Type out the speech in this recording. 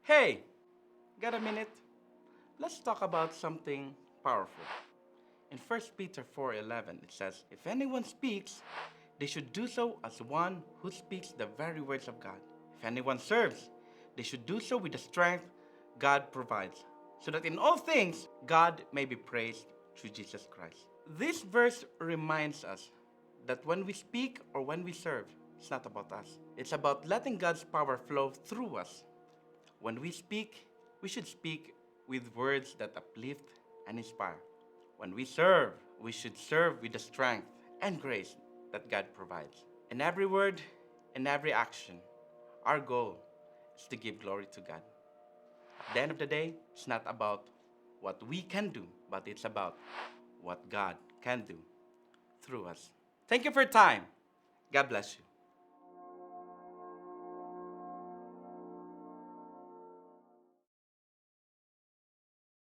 Hey, got a minute? Let's talk about something powerful. In 1 Peter 4:11, it says, "If anyone speaks, they should do so as one who speaks the very words of God. If anyone serves, they should do so with the strength God provides, so that in all things God may be praised through Jesus Christ." This verse reminds us that when we speak or when we serve, it's not about us. It's about letting God's power flow through us. When we speak, we should speak with words that uplift and inspire. When we serve, we should serve with the strength and grace that God provides. In every word, in every action, our goal is to give glory to God. At the end of the day, it's not about what we can do, but it's about what God can do through us. Thank you for your time. God bless you.